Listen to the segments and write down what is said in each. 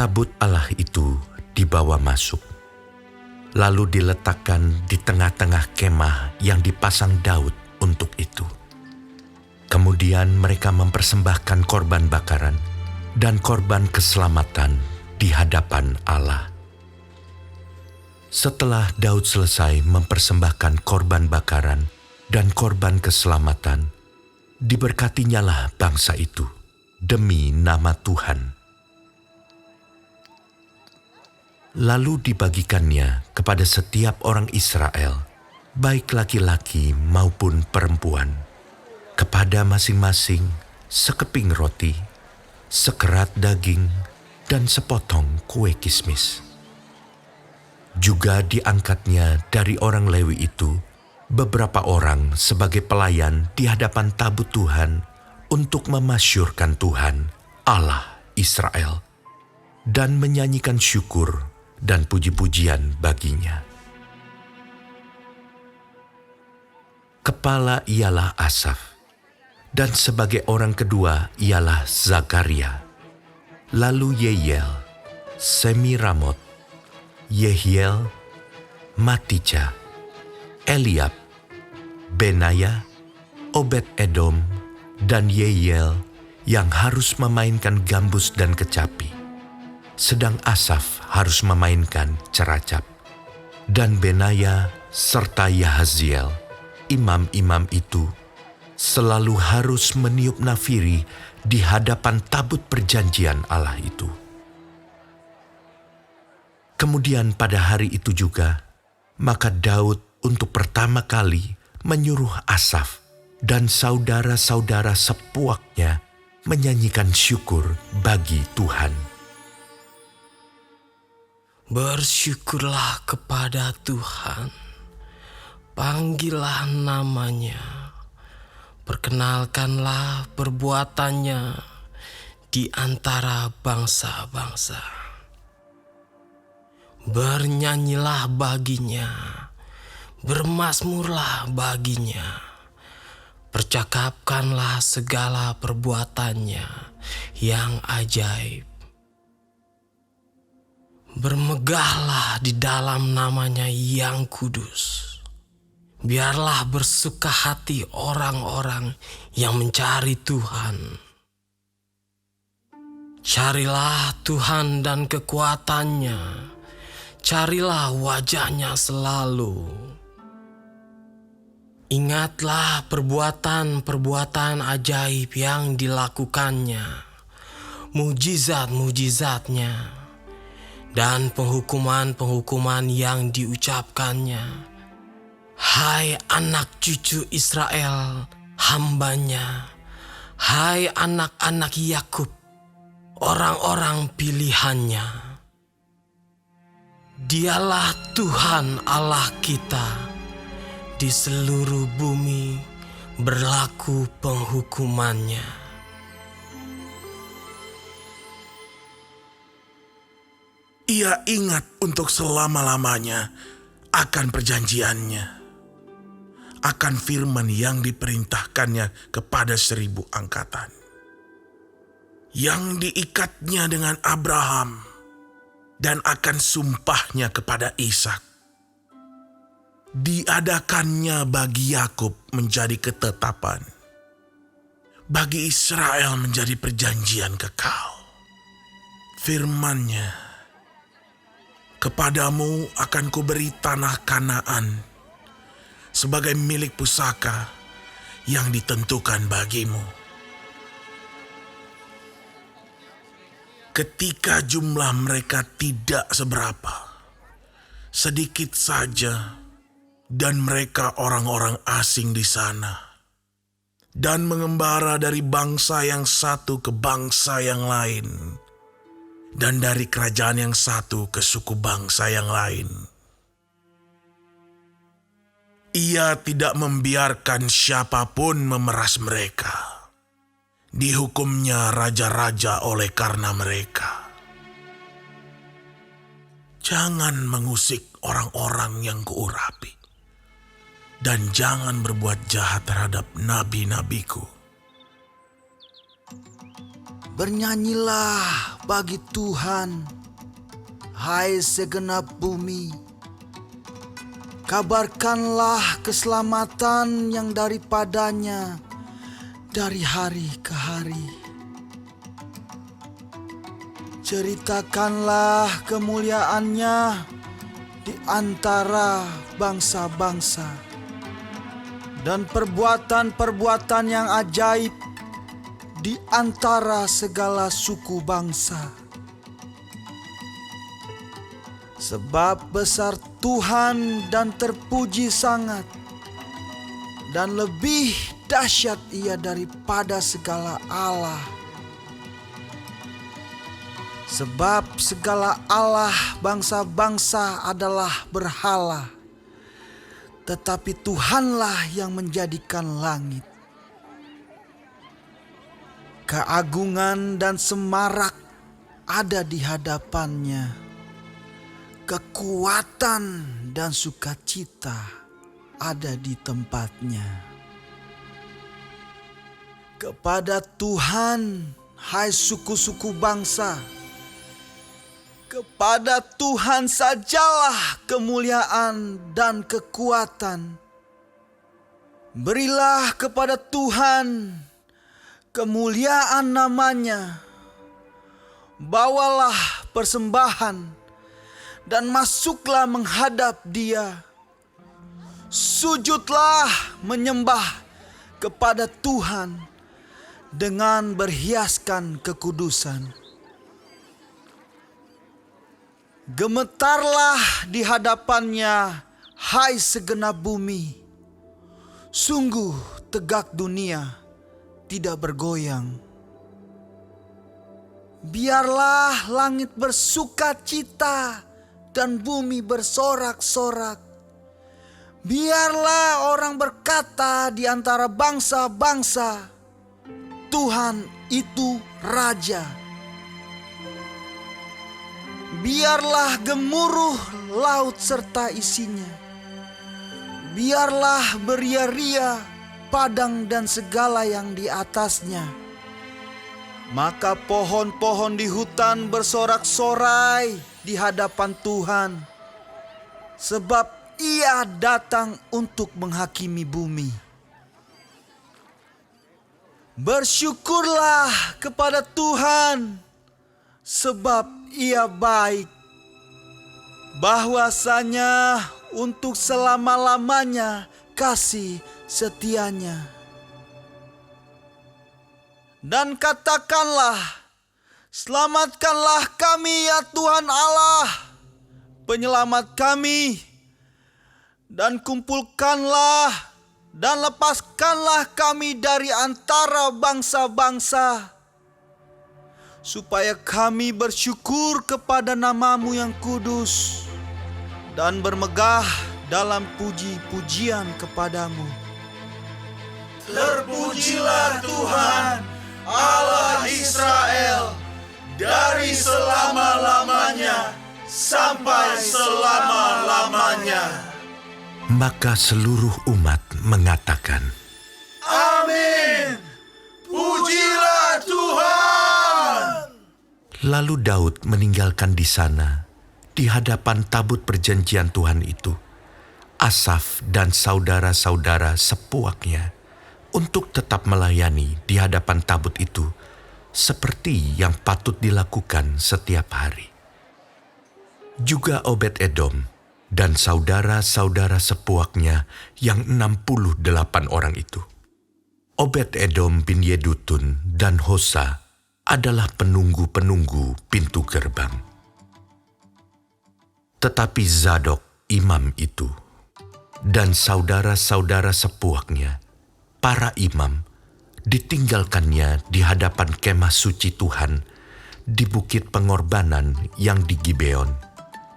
Tabut Allah itu dibawa masuk, lalu diletakkan di tengah-tengah kemah yang dipasang Daud untuk itu. Kemudian mereka mempersembahkan korban bakaran dan korban keselamatan di hadapan Allah. Setelah Daud selesai mempersembahkan korban bakaran dan korban keselamatan, diberkatinyalah bangsa itu demi nama Tuhan. Lalu dibagikannya kepada setiap orang Israel, baik laki-laki maupun perempuan, kepada masing-masing sekeping roti, sekerat daging, dan sepotong kue kismis. Juga diangkatnya dari orang Lewi itu beberapa orang sebagai pelayan di hadapan tabut Tuhan untuk memasyurkan Tuhan, Allah Israel, dan menyanyikan syukur dan puji-pujian baginya. Kepala ialah Asaf, dan sebagai orang kedua ialah Zakaria, lalu Yeiel, Semiramot, Yehiel, Matija, Eliab, Benaya, Obed-Edom, dan Yeiel yang harus memainkan gambus dan kecapi, sedang Asaf harus memainkan ceracap. Dan Benaya serta Yahaziel, imam-imam itu, selalu harus meniup nafiri di hadapan tabut perjanjian Allah itu. Kemudian pada hari itu juga, maka Daud untuk pertama kali menyuruh Asaf dan saudara-saudara sepuaknya menyanyikan syukur bagi Tuhan. Bersyukurlah kepada Tuhan, panggillah namanya, perkenalkanlah perbuatannya di antara bangsa-bangsa. Bernyanyilah baginya, bermazmurlah baginya, percakapkanlah segala perbuatannya yang ajaib. Bermegahlah di dalam namanya yang kudus. Biarlah bersuka hati orang-orang yang mencari Tuhan. Carilah Tuhan dan kekuatannya. Carilah wajahnya selalu. Ingatlah perbuatan-perbuatan ajaib yang dilakukannya, mujizat-mujizatnya, dan penghukuman-penghukuman yang diucapkannya. Hai anak cucu Israel, hambanya. Hai anak-anak Yakub, orang-orang pilihannya. Dialah Tuhan Allah kita, di seluruh bumi berlaku penghukumannya. Ia ingat untuk selama-lamanya akan perjanjiannya, akan firman yang diperintahkannya kepada 1000 angkatan, yang diikatnya dengan Abraham, dan akan sumpahnya kepada Ishak. Diadakannya bagi Yakub menjadi ketetapan, bagi Israel menjadi perjanjian kekal. Firman-Nya, kepadamu akan kuberi tanah Kanaan sebagai milik pusaka yang ditentukan bagimu. Ketika jumlah mereka tidak seberapa, sedikit saja, dan mereka orang-orang asing di sana, dan mengembara dari bangsa yang satu ke bangsa yang lain, dan dari kerajaan yang satu ke suku bangsa yang lain. Ia tidak membiarkan siapapun memeras mereka. Dihukumnya raja-raja oleh karena mereka. Jangan mengusik orang-orang yang kuurapi, dan jangan berbuat jahat terhadap nabi-nabiku. Bernyanyilah, bagi Tuhan, hai segenap bumi. Kabarkanlah keselamatan yang daripadanya dari hari ke hari. Ceritakanlah kemuliaannya di antara bangsa-bangsa dan perbuatan-perbuatan yang ajaib di antara segala suku bangsa. Sebab besar Tuhan dan terpuji sangat, dan lebih dahsyat Ia daripada segala Allah. Sebab segala Allah bangsa-bangsa adalah berhala, tetapi Tuhanlah yang menjadikan langit. Keagungan dan semarak ada di hadapannya. Kekuatan dan sukacita ada di tempatnya. Kepada Tuhan, hai suku-suku bangsa, kepada Tuhan sajalah kemuliaan dan kekuatan. Berilah kepada Tuhan kemuliaan namanya. Bawalah persembahan dan masuklah menghadap Dia. Sujudlah menyembah kepada Tuhan dengan berhiaskan kekudusan. Gemetarlah di hadapannya, hai segenap bumi. Sungguh tegak dunia, tidak bergoyang. Biarlah langit bersuka cita dan bumi bersorak-sorak. Biarlah orang berkata di antara bangsa-bangsa, Tuhan itu Raja. Biarlah gemuruh laut serta isinya. Biarlah beria-ria padang dan segala yang di atasnya. Maka pohon-pohon di hutan bersorak-sorai di hadapan Tuhan, sebab Ia datang untuk menghakimi bumi. Bersyukurlah kepada Tuhan, sebab Ia baik. Bahwasanya untuk selama-lamanya kasih setianya. Dan katakanlah, selamatkanlah kami ya Tuhan Allah, penyelamat kami, dan kumpulkanlah dan lepaskanlah kami dari antara bangsa-bangsa, supaya kami bersyukur kepada nama-Mu yang kudus dan bermegah dalam puji-pujian kepadamu. Terpujilah Tuhan, Allah Israel, dari selama-lamanya sampai selama-lamanya. Maka seluruh umat mengatakan, Amin. Pujilah Tuhan. Lalu Daud meninggalkan di sana, di hadapan tabut perjanjian Tuhan itu, Asaf dan saudara-saudara sepuaknya, untuk tetap melayani di hadapan tabut itu, seperti yang patut dilakukan setiap hari. Juga Obed-Edom dan saudara-saudara sepuaknya yang 68 orang itu. Obed-Edom bin Yedutun dan Hosa adalah penunggu-penunggu pintu gerbang. Tetapi Zadok imam itu dan saudara-saudara sepuaknya, para imam, ditinggalkannya di hadapan kemah suci Tuhan di bukit pengorbanan yang di Gibeon,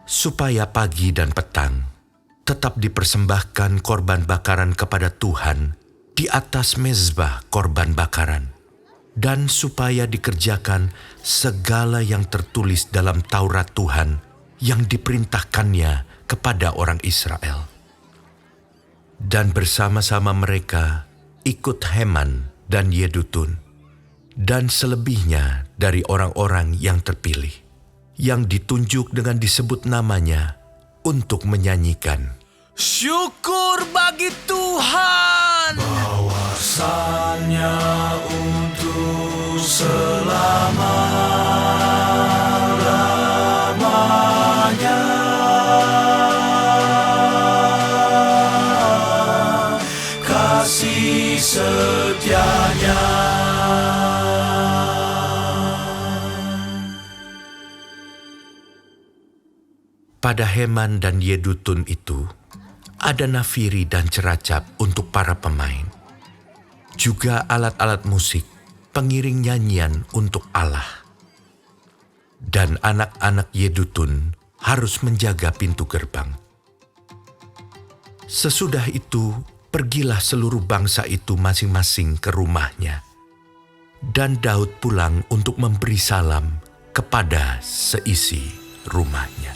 supaya pagi dan petang tetap dipersembahkan korban bakaran kepada Tuhan di atas mezbah korban bakaran, dan supaya dikerjakan segala yang tertulis dalam Taurat Tuhan yang diperintahkannya kepada orang Israel. Dan bersama-sama mereka ikut Heman dan Yedutun, dan selebihnya dari orang-orang yang terpilih, yang ditunjuk dengan disebut namanya untuk menyanyikan. Syukur bagi Tuhan. Bahwasannya untuk kasih setianya. Pada Heman dan Yedutun itu, ada nafiri dan ceracap untuk para pemain. Juga alat-alat musik, pengiring nyanyian untuk Allah. Dan anak-anak Yedutun harus menjaga pintu gerbang. Sesudah itu, pergilah seluruh bangsa itu masing-masing ke rumahnya. Dan Daud pulang untuk memberi salam kepada seisi rumahnya.